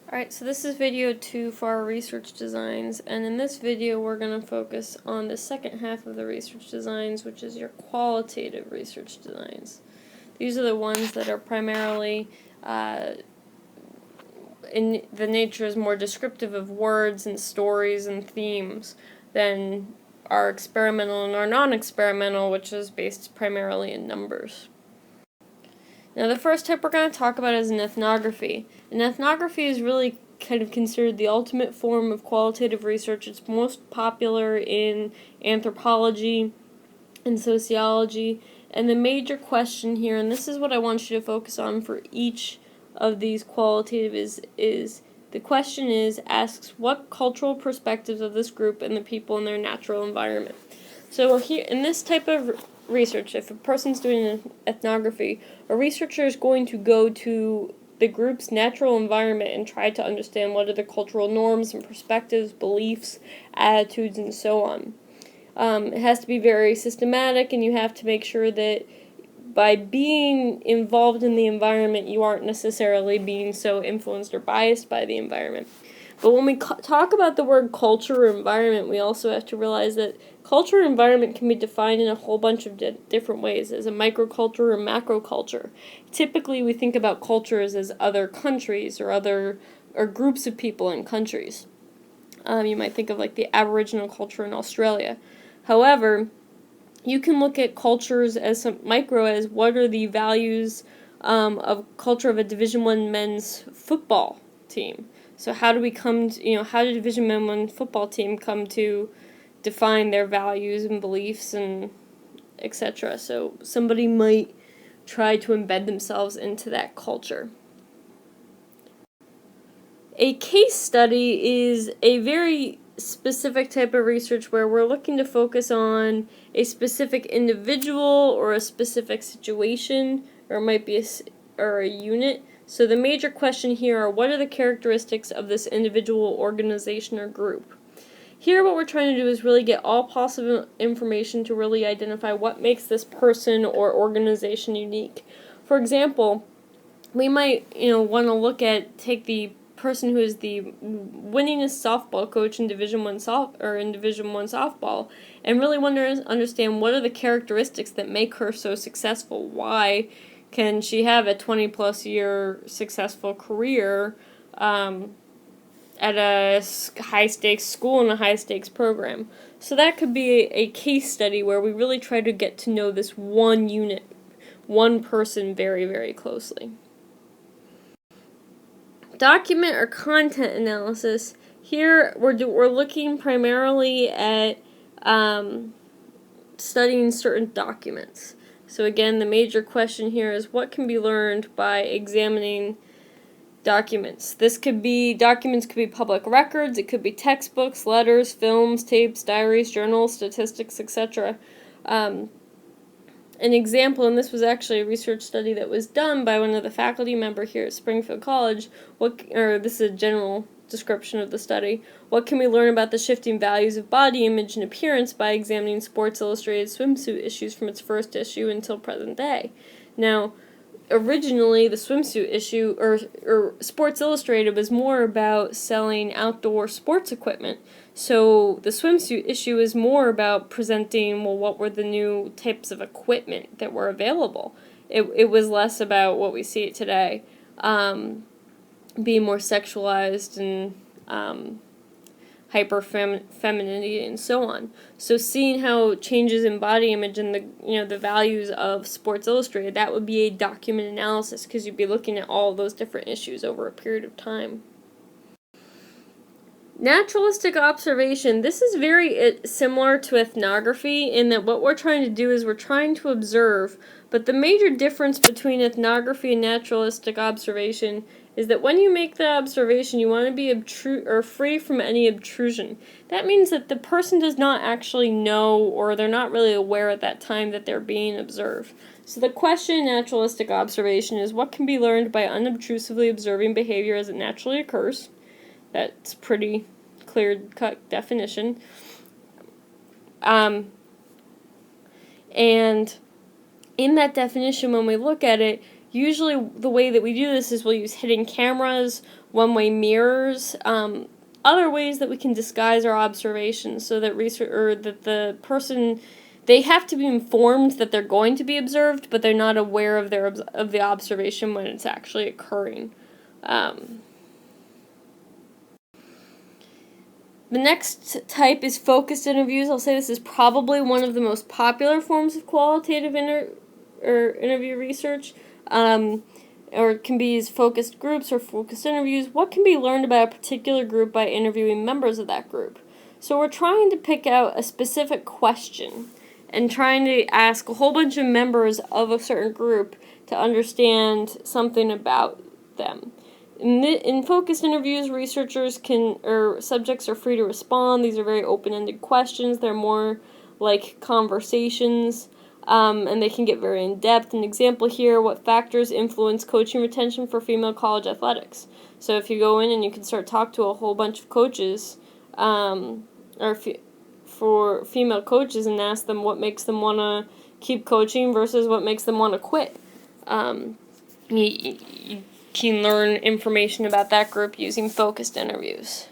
Alright, so this is video 2 for our research designs, and in this video we're going to focus on the second half of the research designs, which is your qualitative research designs. These are the ones that are primarily in the nature is more descriptive of words and stories and themes than our experimental and our non-experimental, which is based primarily in numbers. Now the first type we're going to talk about is an ethnography. An ethnography is really kind of considered the ultimate form of qualitative research. It's most popular in anthropology and sociology. And the major question here, and this is what I want you to focus on for each of these qualitative is the question asks what cultural perspectives of this group and the people in their natural environment. So here in this type of research, if a person's doing an ethnography, a researcher is going to go to the group's natural environment and try to understand what are the cultural norms and perspectives, beliefs, attitudes, and so on. It has to be very systematic, and you have to make sure that by being involved in the environment, you aren't necessarily being so influenced or biased by the environment. But when we talk about the word culture or environment, we also have to realize that culture and environment can be defined in a whole bunch of different ways, as a microculture or macroculture. Typically, we think about cultures as other countries or groups of people in countries. You might think of like the Aboriginal culture in Australia. However, you can look at cultures as some micro as what are the values of culture of a Division I men's football team. So how do we come to, how did Division I football team come to define their values and beliefs and etc. So somebody might try to embed themselves into that culture. A case study is a very specific type of research where we're looking to focus on a specific individual or a specific situation, or it might be a unit. So the major question here are what are the characteristics of this individual, organization, or group? Here what we're trying to do is really get all possible information to really identify what makes this person or organization unique. For example, we might want to take the person who is the winningest softball coach in Division I softball and really want to understand what are the characteristics that make her so successful. Why can she have a 20-plus year successful career at a high-stakes school and a high-stakes program? So that could be a case study where we really try to get to know this one unit, one person very, very closely. Document or content analysis. Here we're looking primarily at studying certain documents. So again, the major question here is what can be learned by examining documents. Documents could be public records, it could be textbooks, letters, films, tapes, diaries, journals, statistics, etc. An example, and this was actually a research study that was done by one of the faculty members here at Springfield College, this is a general description of the study. What can we learn about the shifting values of body image and appearance by examining Sports Illustrated swimsuit issues from its first issue until present day? Now, originally the swimsuit issue or Sports Illustrated was more about selling outdoor sports equipment. So the swimsuit issue is more about presenting, what were the new types of equipment that were available. It was less about what we see today, being more sexualized and hyper femininity and so on. So seeing how changes in body image and the values of Sports Illustrated, that would be a document analysis because you'd be looking at all those different issues over a period of time. Naturalistic observation. This is very similar to ethnography in that what we're trying to do is we're trying to observe, but the major difference between ethnography and naturalistic observation is that when you make the observation, you want to be free from any obtrusion. That means that the person does not actually know, or they're not really aware at that time that they're being observed. So the question in naturalistic observation is what can be learned by unobtrusively observing behavior as it naturally occurs. That's pretty clear-cut definition. And in that definition, when we look at it, usually the way that we do this is we'll use hidden cameras, one-way mirrors, other ways that we can disguise our observations so that that the person, they have to be informed that they're going to be observed, but they're not aware of the observation when it's actually occurring. The next type is focused interviews. I'll say this is probably one of the most popular forms of qualitative interview research, or it can be as focused groups or focused interviews. What can be learned about a particular group by interviewing members of that group? So we're trying to pick out a specific question and trying to ask a whole bunch of members of a certain group to understand something about them. In focused interviews, subjects are free to respond. These are very open-ended questions. They're more like conversations, and they can get very in-depth. An example here, what factors influence coaching retention for female college athletics? So if you go in and you can start talk to a whole bunch of coaches, for female coaches, and ask them what makes them want to keep coaching versus what makes them want to quit. You can learn information about that group using focused interviews.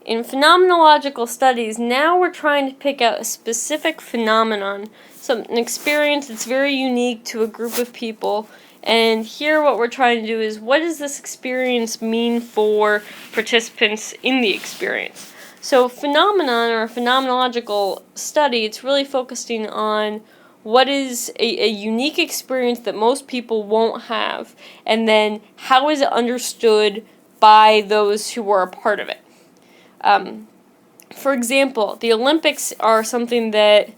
In phenomenological studies, now we're trying to pick out a specific phenomenon, an experience that's very unique to a group of people, and here what we're trying to do is, what does this experience mean for participants in the experience? So phenomenon, or a phenomenological study, it's really focusing on what is a unique experience that most people won't have, and then how is it understood by those who were a part of it. For example, the Olympics are something that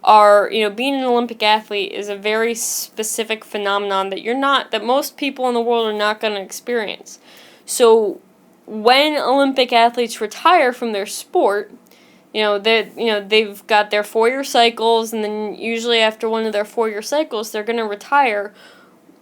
being an Olympic athlete is a very specific phenomenon that most people in the world are not going to experience. So when Olympic athletes retire from their sport, they've got their 4-year cycles, and then usually after one of their 4-year cycles, they're going to retire.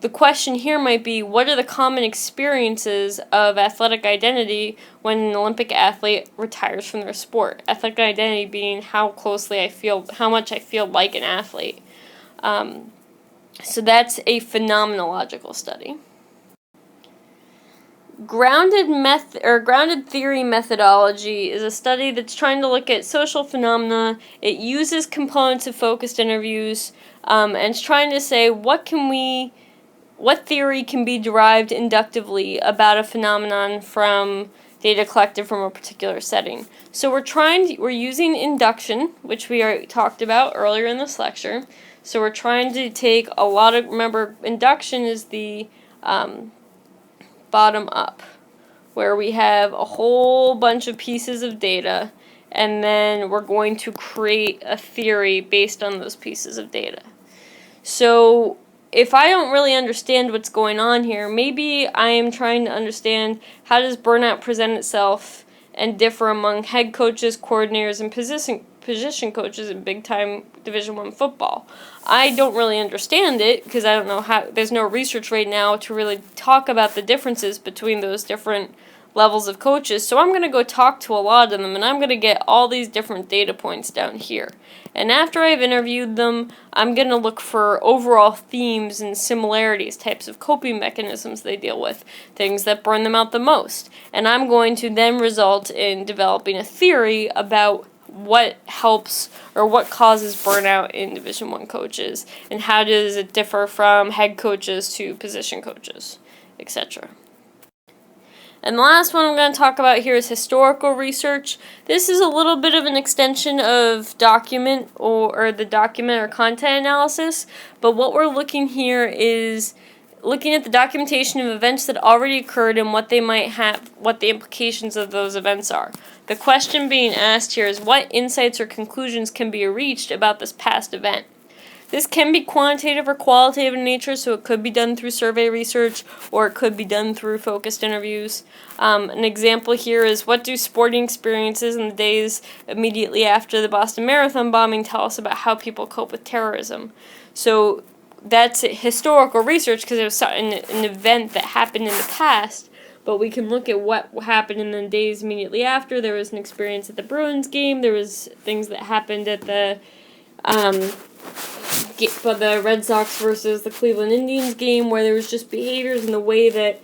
The question here might be, what are the common experiences of athletic identity when an Olympic athlete retires from their sport? Athletic identity being how much I feel like an athlete. So that's a phenomenological study. Grounded theory methodology is a study that's trying to look at social phenomena. It uses components of focused interviews, and it's trying to say what theory can be derived inductively about a phenomenon from data collected from a particular setting. So we're using induction, which we already talked about earlier in this lecture. So we're trying to take remember, induction is the bottom up, where we have a whole bunch of pieces of data, and then we're going to create a theory based on those pieces of data. So if I don't really understand what's going on here, maybe I am trying to understand how does burnout present itself and differ among head coaches, coordinators, and position coaches in big-time Division I football. I don't really understand it because I don't know there's no research right now to really talk about the differences between those different levels of coaches, so I'm going to go talk to a lot of them, and I'm going to get all these different data points down here. And after I've interviewed them, I'm going to look for overall themes and similarities, types of coping mechanisms they deal with, things that burn them out the most. And I'm going to then result in developing a theory about what helps or what causes burnout in Division I coaches, and how does it differ from head coaches to position coaches, etc. And the last one I'm going to talk about here is historical research. This is a little bit of an extension of document or the document or content analysis, but what we're looking here is looking at the documentation of events that already occurred and what they might have, what the implications of those events are. The question being asked here is, what insights or conclusions can be reached about this past event? This can be quantitative or qualitative in nature, so it could be done through survey research, or it could be done through focused interviews. An example here is, what do sporting experiences in the days immediately after the Boston Marathon bombing tell us about how people cope with terrorism? So that's historical research because it was an event that happened in the past, but we can look at what happened in the days immediately after. There was an experience at the Bruins game. There was things that happened at the Red Sox versus the Cleveland Indians game where there was just behaviors in the way that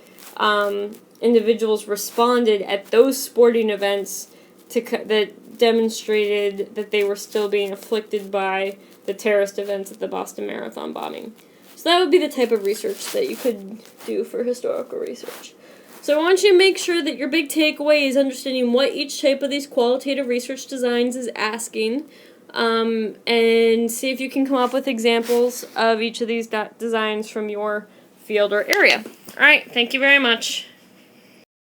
individuals responded at those sporting events that demonstrated that they were still being afflicted by the terrorist events at the Boston Marathon bombing. So that would be the type of research that you could do for historical research. So I want you to make sure that your big takeaway is understanding what each type of these qualitative research designs is asking, and see if you can come up with examples of each of these designs from your field or area. All right, thank you very much.